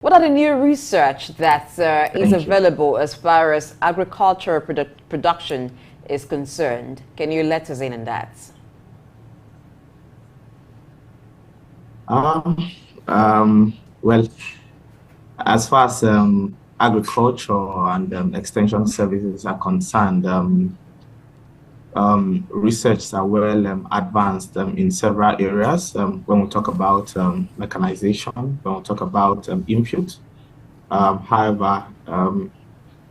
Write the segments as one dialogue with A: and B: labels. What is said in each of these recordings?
A: What are the new research that is
B: Thank you.
A: available as far as agricultural production is concerned? Can you let us in on that?
B: Um, well, as far as agriculture and extension services are concerned, research are well advanced in several areas. When we talk about mechanization, when we talk about input, however,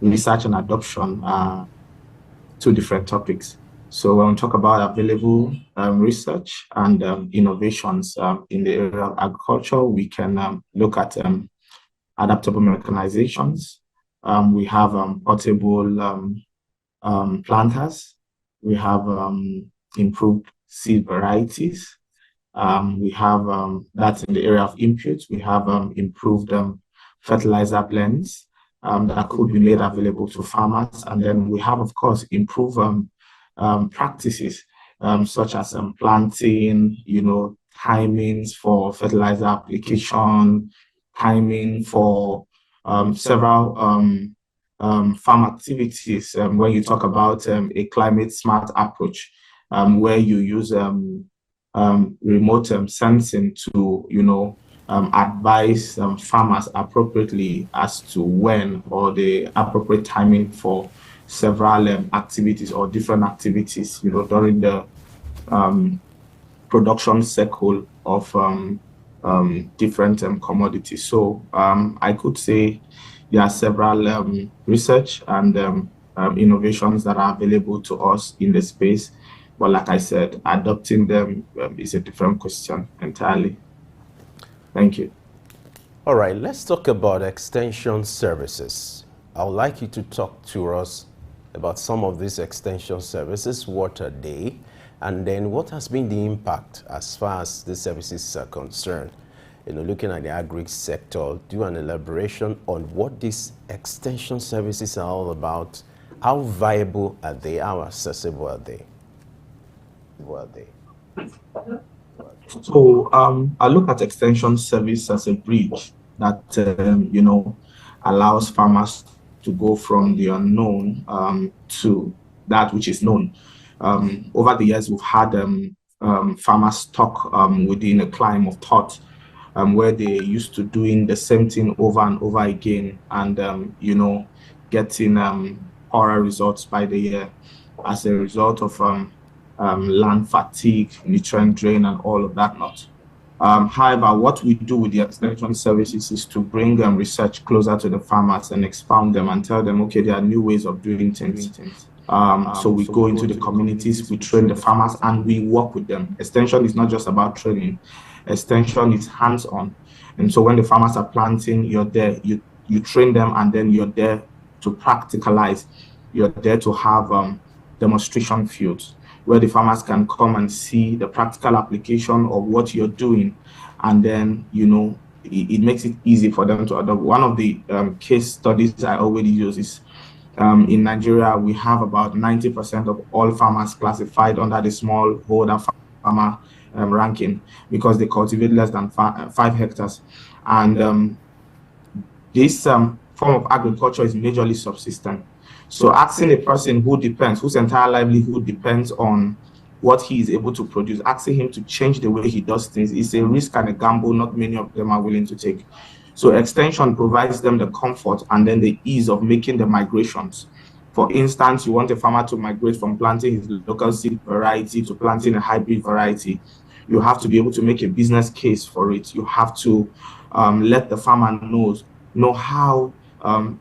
B: research and adoption are two different topics. So when we talk about available research and innovations in the area of agriculture, we can look at adaptable mechanizations. We have portable planters. We have improved seed varieties. We have that's in the area of inputs. We have improved fertilizer blends that could be made available to farmers. And then we have, of course, improved practices such as planting, timings for fertilizer application, timing for several farm activities. When you talk about a climate smart approach, where you use remote sensing to, advise farmers appropriately as to when or the appropriate timing for several activities or different activities, during the production cycle of different commodities. So I could say there are several research and innovations that are available to us in the space. But like I said, adopting them is a different question entirely. Thank you.
C: All right, let's talk about extension services. I would like you to talk to us about some of these extension services. What are they? And then what has been the impact as far as the services are concerned? Looking at the agri sector, do an elaboration on what these extension services are all about. How viable are they? How accessible are they?
B: So I look at extension service as a bridge that allows farmers to go from the unknown to that which is known. Over the years, we've had farmers stuck within a climb of thought, where they used to doing the same thing over and over again, and getting poorer results by the year as a result of land fatigue, nutrient drain, and all of that not. However, what we do with the extension services is to bring research closer to the farmers and expound them and tell them, okay, there are new ways of doing things. So we go into the communities, we train the farmers, and we work with them. Extension is not just about training. Extension is hands-on. And so when the farmers are planting, you're there, you train them, and then you're there to practicalize. You're there to have demonstration fields where the farmers can come and see the practical application of what you're doing. And then, it makes it easy for them to adopt. One of the case studies I already use is in Nigeria, we have about 90% of all farmers classified under the smallholder farmer ranking because they cultivate less than 5 hectares. And this form of agriculture is majorly subsistent. So asking a person whose entire livelihood depends on what he is able to produce, asking him to change the way he does things is a risk and a gamble not many of them are willing to take. So extension provides them the comfort and then the ease of making the migrations. For instance, you want a farmer to migrate from planting his local seed variety to planting a hybrid variety. You have to be able to make a business case for it. You have to let the farmer know how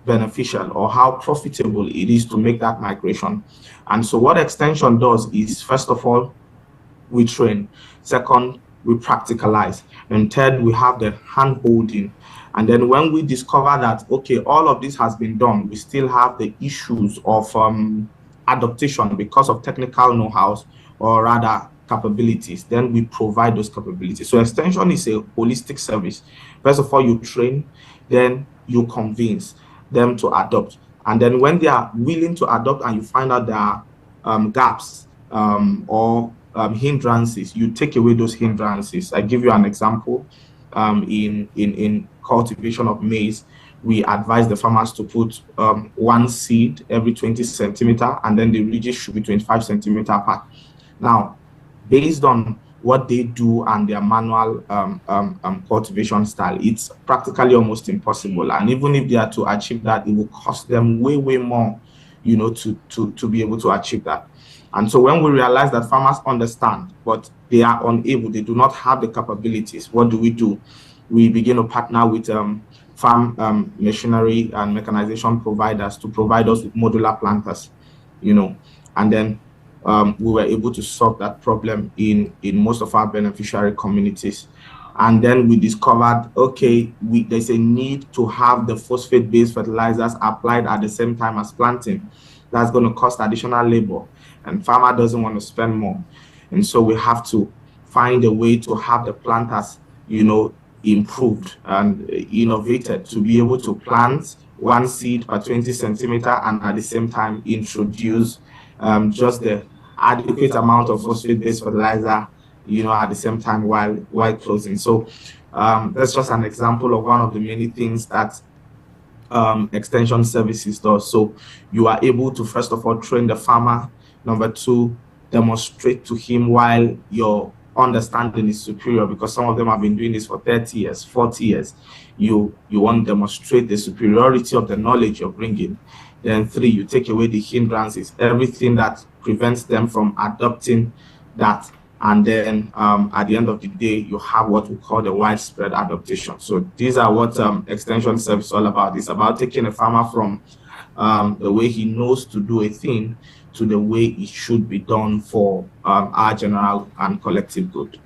B: beneficial or how profitable it is to make that migration. And so what extension does is, first of all, we train. Second, we practicalize. And third, we have the hand holding. And then when we discover that, okay, all of this has been done, we still have the issues of adaptation because of technical know-how, or rather capabilities, then we provide those capabilities. So extension is a holistic service. First of all, you train, then you convince them to adopt. And then when they are willing to adopt and you find out there are gaps or hindrances, you take away those hindrances. I give you an example. in cultivation of maize, we advise the farmers to put one seed every 20 centimeter, and then the ridges should be 25 centimeter apart. Now, based on what they do and their manual cultivation style, it's practically almost impossible. And even if they are to achieve that, it will cost them way, way more, to be able to achieve that. And so when we realize that farmers understand, but they are unable, they do not have the capabilities, what do? We begin to partner with farm machinery and mechanization providers to provide us with modular planters, and then we were able to solve that problem in most of our beneficiary communities. And then we discovered, okay, there's a need to have the phosphate-based fertilizers applied at the same time as planting. That's going to cost additional labor, and farmer doesn't want to spend more. And so we have to find a way to have the planters, improved and innovated to be able to plant one seed per 20 centimeter and at the same time introduce just the adequate amount of phosphate-based fertilizer, at the same time while closing. So that's just an example of one of the many things that extension services does. So you are able to, first of all, train the farmer. Number two, demonstrate to him while your understanding is superior, because some of them have been doing this for 30 years, 40 years. You want to demonstrate the superiority of the knowledge you're bringing. Then three, you take away the hindrances, everything that prevents them from adopting that. And then at the end of the day, you have what we call the widespread adaptation. So these are what extension service is all about. It's about taking a farmer from the way he knows to do a thing to the way it should be done for our general and collective good.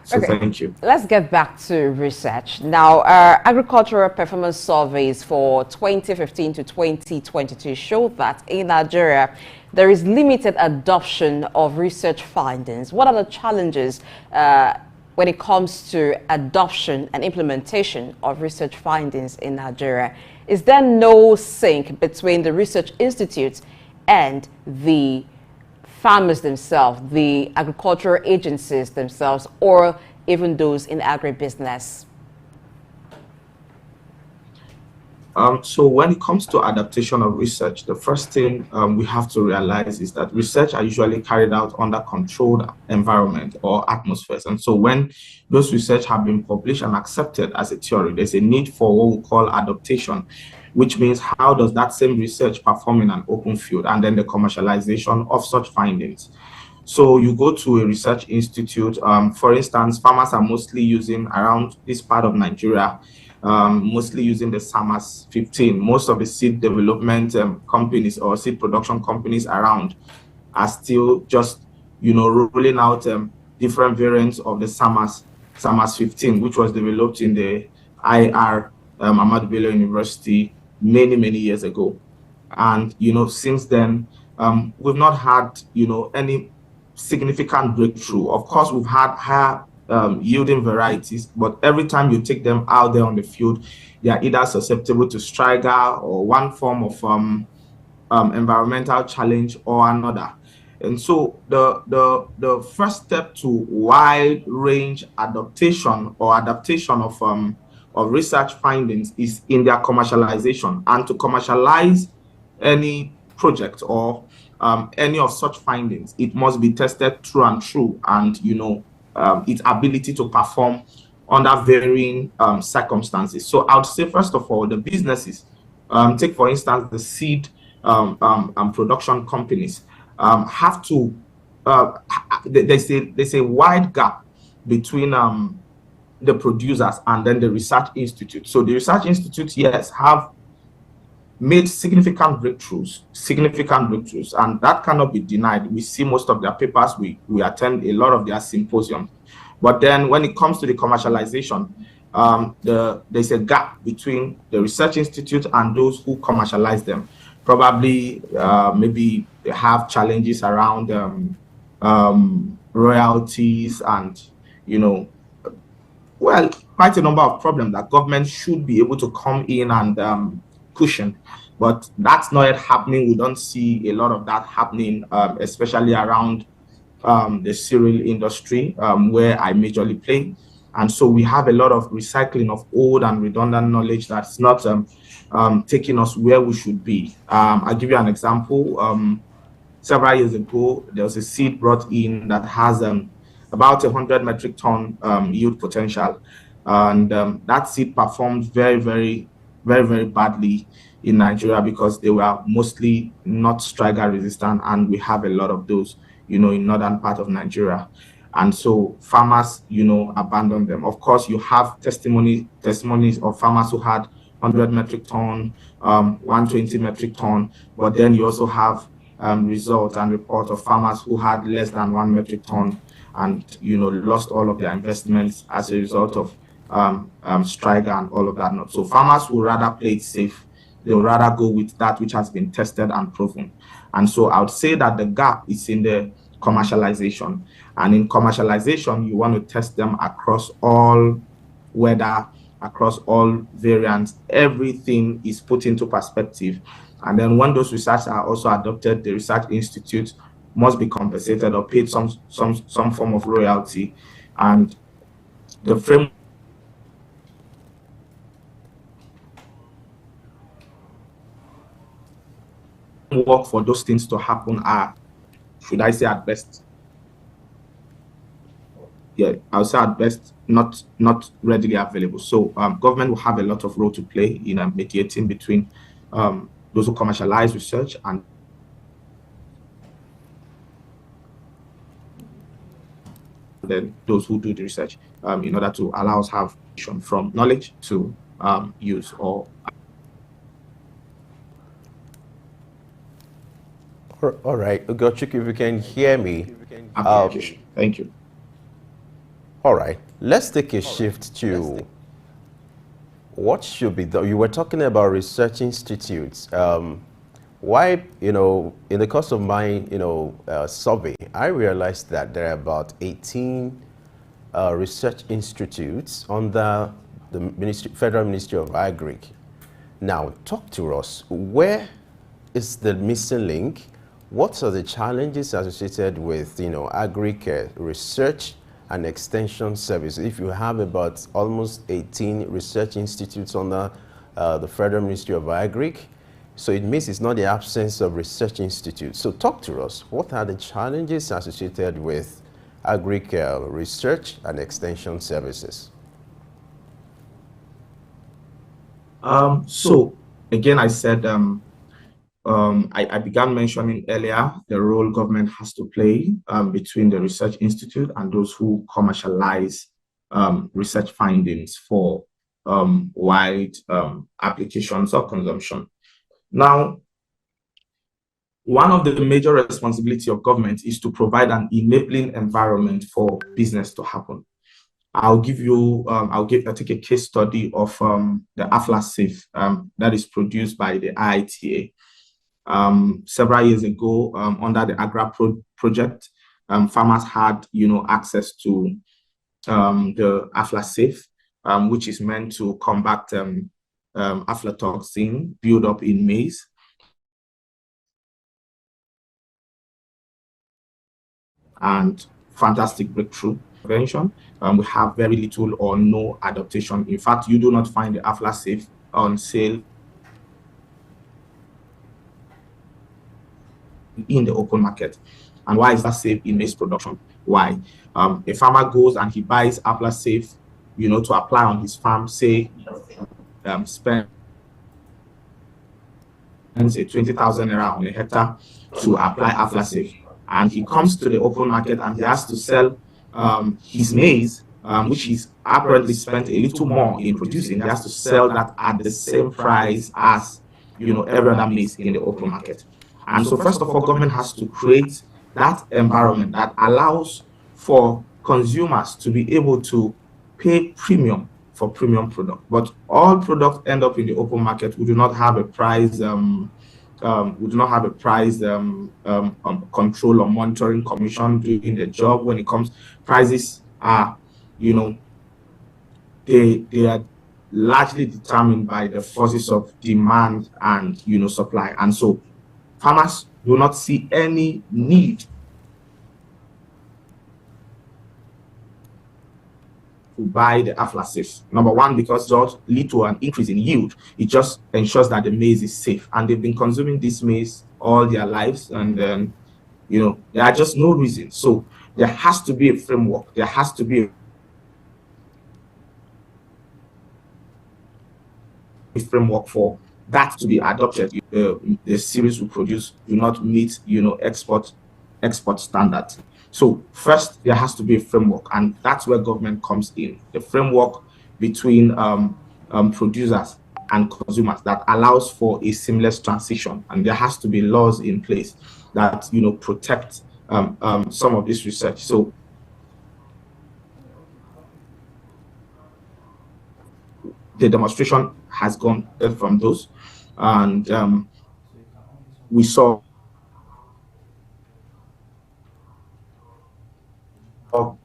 B: So okay, thank you.
A: Let's get back to research. Now, agricultural performance surveys for 2015 to 2022 show that in Nigeria, there is limited adoption of research findings. What are the challenges when it comes to adoption and implementation of research findings in Nigeria? Is there no sync between the research institutes and the farmers themselves, the agricultural agencies themselves, or even those in agribusiness?
B: So when it comes to adaptation of research, the first thing we have to realize is that research are usually carried out under controlled environment or atmospheres. And so when those research have been published and accepted as a theory, there's a need for what we call adaptation, which means how does that same research perform in an open field, and then the commercialization of such findings. So you go to a research institute, for instance, farmers are mostly using around this part of Nigeria, mostly using the SAMAS 15. Most of the seed development companies or seed production companies around are still just, rolling out different variants of the SAMAS 15, which was developed in the IR, Ahmadu Bello University, many years ago. And, since then, we've not had, any significant breakthrough. Of course, we've had higher yielding varieties, but every time you take them out there on the field, they are either susceptible to striga or one form of environmental challenge or another. And so the first step to wide range adaptation of research findings is in their commercialization. And to commercialize any project or any of such findings, it must be tested through and through, and its ability to perform under varying circumstances. So I would say, first of all, the businesses, take for instance the seed production companies, have to, there's a wide gap between the producers and then the research institute. So the research institutes, yes, have made significant breakthroughs, and that cannot be denied. We see most of their papers, we attend a lot of their symposiums. But then when it comes to the commercialization, there's a gap between the research institute and those who commercialize them. Probably, maybe they have challenges around royalties and, well, quite a number of problems that government should be able to come in and cushion, but that's not yet happening. We don't see a lot of that happening, especially around the cereal industry, where I majorly play. And so we have a lot of recycling of old and redundant knowledge that's not taking us where we should be. I'll give you an example. Several years ago, there was a seed brought in that has about 100 metric ton yield potential. And that seed performed very badly in Nigeria because they were mostly not striker resistant, and we have a lot of those, in northern part of Nigeria. And so farmers, abandoned them. Of course, you have testimonies of farmers who had 100 metric ton, 120 metric ton, but then you also have results and reports of farmers who had less than 1 metric ton and lost all of their investments as a result of striker and all of that. So farmers will rather play it safe. They will rather go with that which has been tested and proven. And so I would say that the gap is in the commercialization. And in commercialization, you want to test them across all weather, across all variants. Everything is put into perspective. And then when those research are also adopted, the research institute must be compensated or paid some form of royalty. And the framework for those things to happen are, should I say at best, I'll say at best, not readily available. So government will have a lot of role to play in mediating between those who commercialize research and then those who do the research, in order to allow us have from knowledge to use. Or
C: all right, Ugochukwu, if you can hear me.
B: Thank you.
C: All right, let's take a shift to what should be done. You were talking about research institutes. Why, in the course of my, survey, I realized that there are about 18 research institutes under the Federal Ministry of Agri. Now, talk to us. Where is the missing link? What are the challenges associated with, agri research and extension service? If you have about almost 18 research institutes under the Federal Ministry of Agri, so it means it's not the absence of research institutes. So talk to us. What are the challenges associated with agri research and extension services?
B: So again, I said, I began mentioning earlier the role government has to play between the research institute and those who commercialize research findings for wide applications or consumption. Now, one of the major responsibilities of government is to provide an enabling environment for business to happen. I'll take a case study of the AFLA Safe that is produced by the IITA. Several years ago, under the Agra project, farmers had, access to the AFLA Safe, which is meant to combat aflatoxin buildup in maize. And fantastic breakthrough prevention. We have very little or no adaptation. In fact, you do not find the AFLA Safe on sale in the open market. And why is that safe in maize production? Why? A farmer goes and he buys AFLA Safe, to apply on his farm, say, spends a 20,000 naira on a hectare to apply AFLA Safe. And he comes to the open market and he has to sell his maize, which he's apparently spent a little more in producing. He has to sell that at the same price as, every other maize in the open market. And so first of all, government has to create that environment that allows for consumers to be able to pay premium for premium product. But all products end up in the open market. We do not have a price control or monitoring commission doing the job when it comes. Prices are, they are largely determined by the forces of demand and, supply. And so farmers do not see any need to buy the aflatoxin. Number one, because it does lead to an increase in yield. It just ensures that the maize is safe, and they've been consuming this maize all their lives, and then there are just no reason. So there has to be a framework. There has to be a framework for that to be adopted. The series we produce do not meet export standards. So first, there has to be a framework, and that's where government comes in. The framework between producers and consumers that allows for a seamless transition, and there has to be laws in place that protect some of this research. So the demonstration has gone from those, and we saw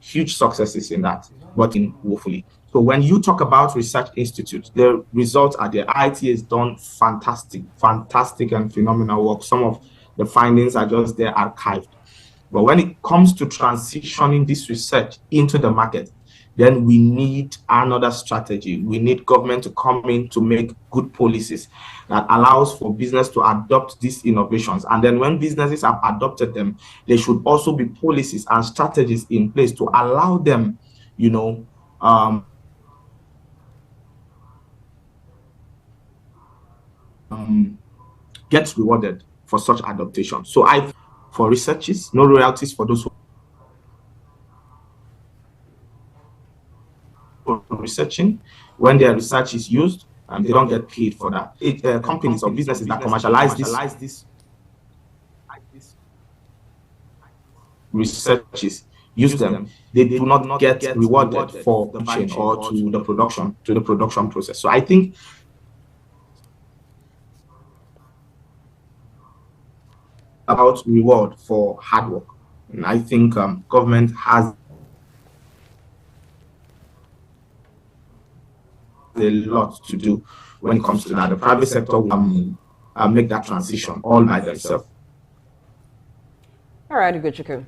B: huge successes in that, but woefully. So when you talk about research institutes, the results are there. IT has done fantastic and phenomenal work. Some of the findings are just there archived. But when it comes to transitioning this research into the market, then we need another strategy. We need government to come in to make good policies that allows for business to adopt these innovations. And then when businesses have adopted them, there should also be policies and strategies in place to allow them, get rewarded for such adaptation. So for researchers, no royalties for those who are researching. When their research is used, they don't get paid for that. Companies or businesses that commercialize this researches use them, they do not get rewarded for the chain or to the production process. So I think about reward for hard work, and I think government has a lot to do when it comes to that. The private sector will make that transition all by themselves.
A: All right, Ugochukwu.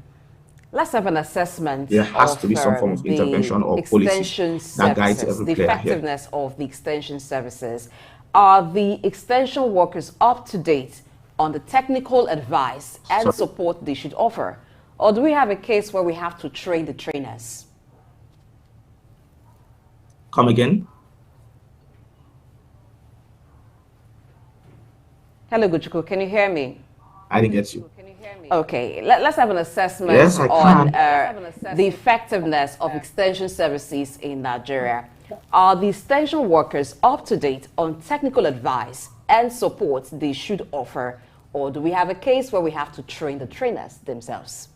A: Let's have an assessment.
B: There has to be some form of intervention or policy that guides every player here.
A: The effectiveness of the extension services. Are the extension workers up to date on the technical advice and support they should offer? Or do we have a case where we have to train the trainers?
B: Come again?
A: Hello, Ugochukwu, can you hear me?
B: I didn't get you.
A: Okay, let's have an assessment on the effectiveness of extension services in Nigeria. Are the extension workers up to date on technical advice and support they should offer, or do we have a case where we have to train the trainers themselves?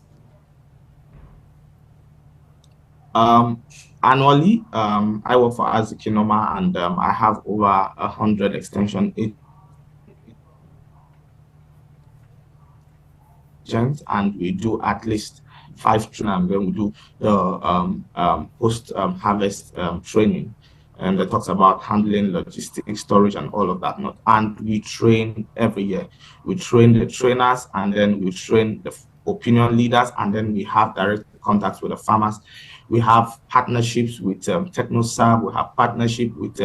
B: Annually, I work for Azikinoma, and I have over 100 extension agents, and we do at least 5 training when we do the post-harvest training, and it talks about handling, logistics, storage, and all of that. And we train every year. We train the trainers, and then we train the opinion leaders, and then we have direct contacts with the farmers. We have partnerships with TechnoServe. We have partnership with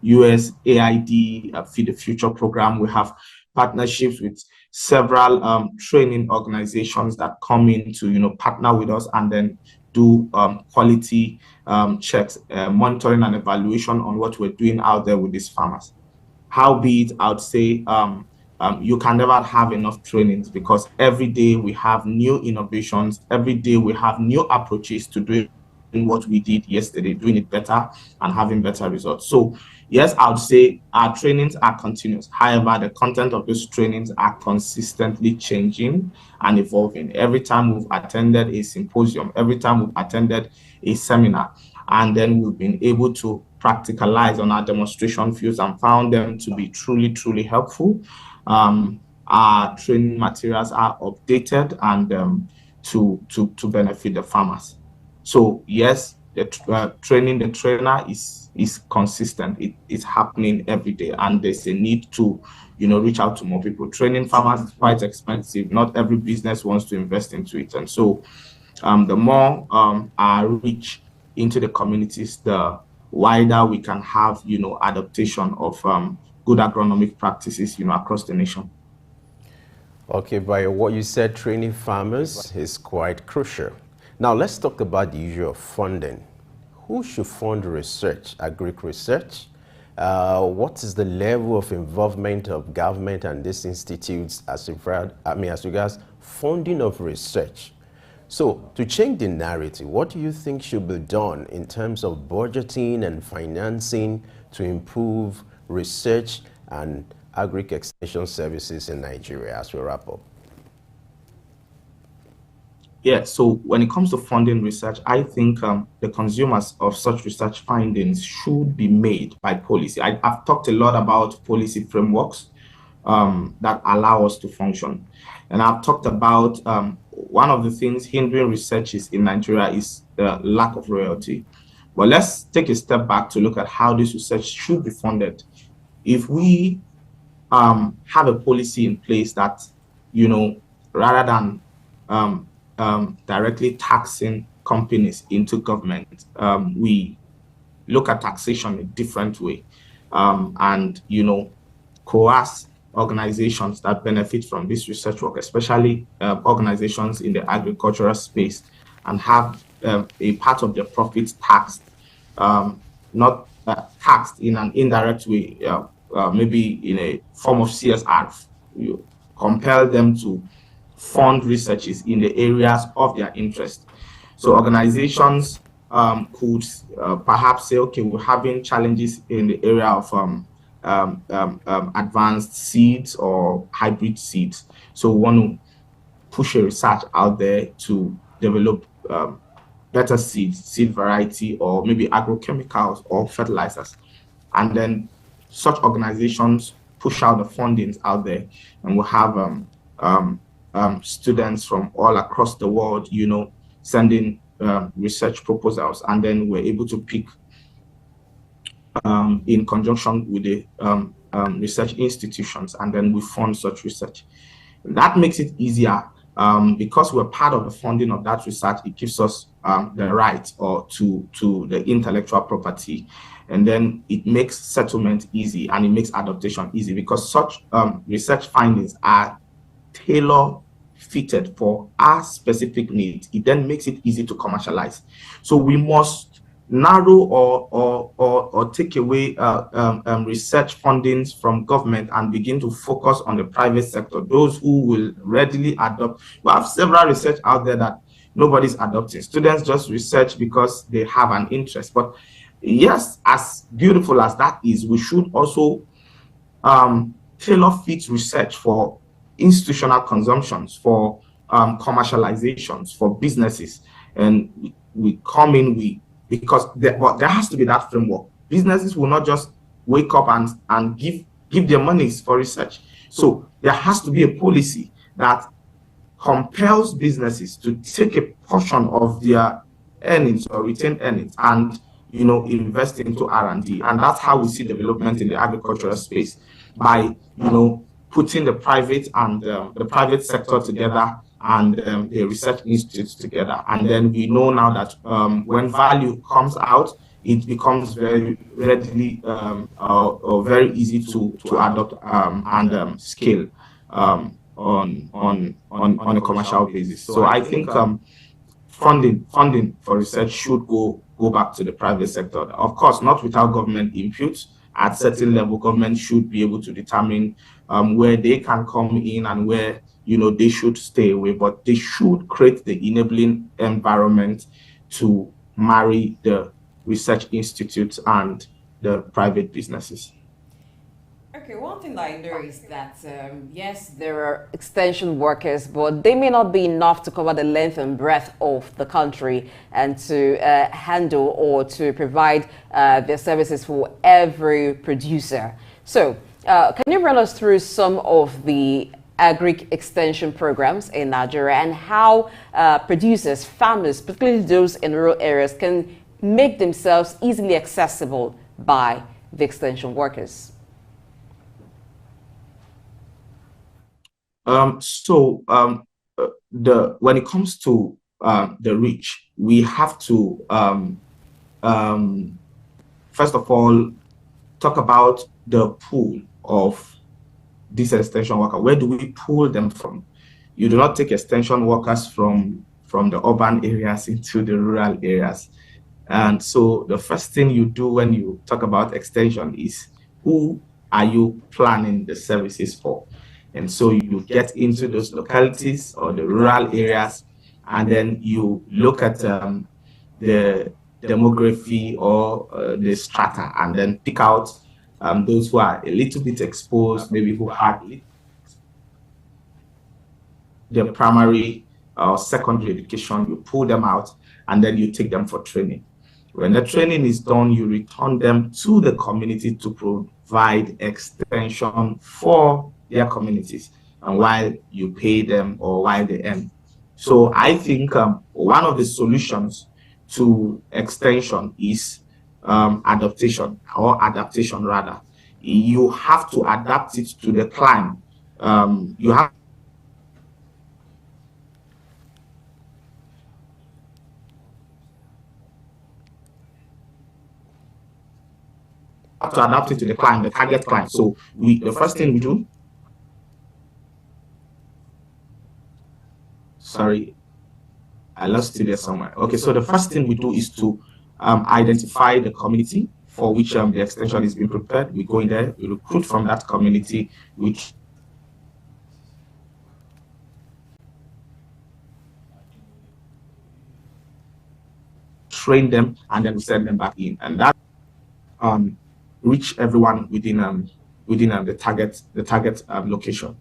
B: USAID, Feed the Future program. We have partnerships with several training organizations that come in to partner with us and then do quality checks, monitoring and evaluation on what we're doing out there with these farmers. Howbeit, I would say you can never have enough trainings, because every day we have new innovations, every day we have new approaches to doing what we did yesterday, doing it better and having better results. So yes, I would say our trainings are continuous. However, the content of those trainings are consistently changing and evolving. Every time we've attended a symposium, every time we've attended a seminar, and then we've been able to practicalize on our demonstration fields and found them to be truly, truly helpful. Our training materials are updated and to benefit the farmers. So yes, the training the trainer is consistent. It's happening every day, and there's a need to reach out to more people. Training farmers is quite expensive. Not every business wants to invest into it, and so the more our reach into the communities, the wider we can have, adaptation of good agronomic practices, across the nation.
C: Okay, by what you said, training farmers is quite crucial. Now let's talk about the issue of funding. Who should fund research, agric research? What is the level of involvement of government and these institutes as regards funding of research? So to change the narrative, what do you think should be done in terms of budgeting and financing to improve research and agric extension services in Nigeria as we wrap up?
B: Yeah, so when it comes to funding research, I think the consumers of such research findings should be made by policy. I've talked a lot about policy frameworks that allow us to function. And I've talked about one of the things hindering researches in Nigeria is the lack of royalty. But let's take a step back to look at how this research should be funded. If we have a policy in place that, rather than directly taxing companies into government, we look at taxation a different way, and coerce organizations that benefit from this research work, especially organizations in the agricultural space, and have a part of their profits taxed, not taxed in an indirect way, maybe in a form of CSR. You compel them to fund researches in the areas of their interest. So organizations could perhaps say, okay, we're having challenges in the area of advanced seeds or hybrid seeds. So we want to push a research out there to develop better seeds, seed variety, or maybe agrochemicals or fertilizers. And then such organizations push out the fundings out there, and we'll have students from all across the world, sending research proposals, and then we're able to pick in conjunction with the research institutions, and then we fund such research. That makes it easier because we're part of the funding of that research. It gives us the right to the intellectual property, and then it makes settlement easy, and it makes adaptation easy because such research findings are tailor fitted for our specific needs. It then makes it easy to commercialize. So we must narrow or take away research fundings from government and begin to focus on the private sector, those who will readily adopt. We have several research out there that nobody's adopting. Students just research because they have an interest. But yes, as beautiful as that is, we should also tailor fit research for institutional consumptions, for commercializations, for businesses. And we come in, because there has to be that framework. Businesses will not just wake up and give their monies for research. So there has to be a policy that compels businesses to take a portion of their earnings or retained earnings and invest into R&D. And that's how we see development in the agricultural space, by putting the private and the private sector together and the research institutes together. And then we know now that when value comes out, it becomes very readily or very easy to adopt and scale on a commercial basis. So I think funding for research should go back to the private sector. Of course, not without government input. At certain level, government should be able to determine where they can come in and where they should stay away, but they should create the enabling environment to marry the research institutes and the private businesses.
A: Okay, one thing I know is that, yes, there are extension workers, but they may not be enough to cover the length and breadth of the country and to handle or to provide their services for every producer. So, can you run us through some of the agric extension programs in Nigeria and how producers, farmers, particularly those in rural areas, can make themselves easily accessible by the extension workers?
B: When it comes to the reach, we have to first of all, talk about the pool of this extension worker. Where do we pull them from? You do not take extension workers from the urban areas into the rural areas. And so the first thing you do when you talk about extension is, who are you planning the services for? And so you get into those localities or the rural areas, and then you look at the demography or the strata, and then pick out those who are a little bit exposed, maybe who had the primary or secondary education. You pull them out, and then you take them for training. When the training is done, you return them to the community to provide extension for their communities, and while you pay them or while they earn. So I think one of the solutions to extension is adaptation rather. You have to adapt it to the climate. You have to adapt it to the client, the target client. So the first thing we do, sorry, I lost you there somewhere. Okay, so the first thing we do is to identify the community for which the extension is being prepared. We go in there, we recruit from that community, we train them, and then we send them back in, and that reach everyone within the target location.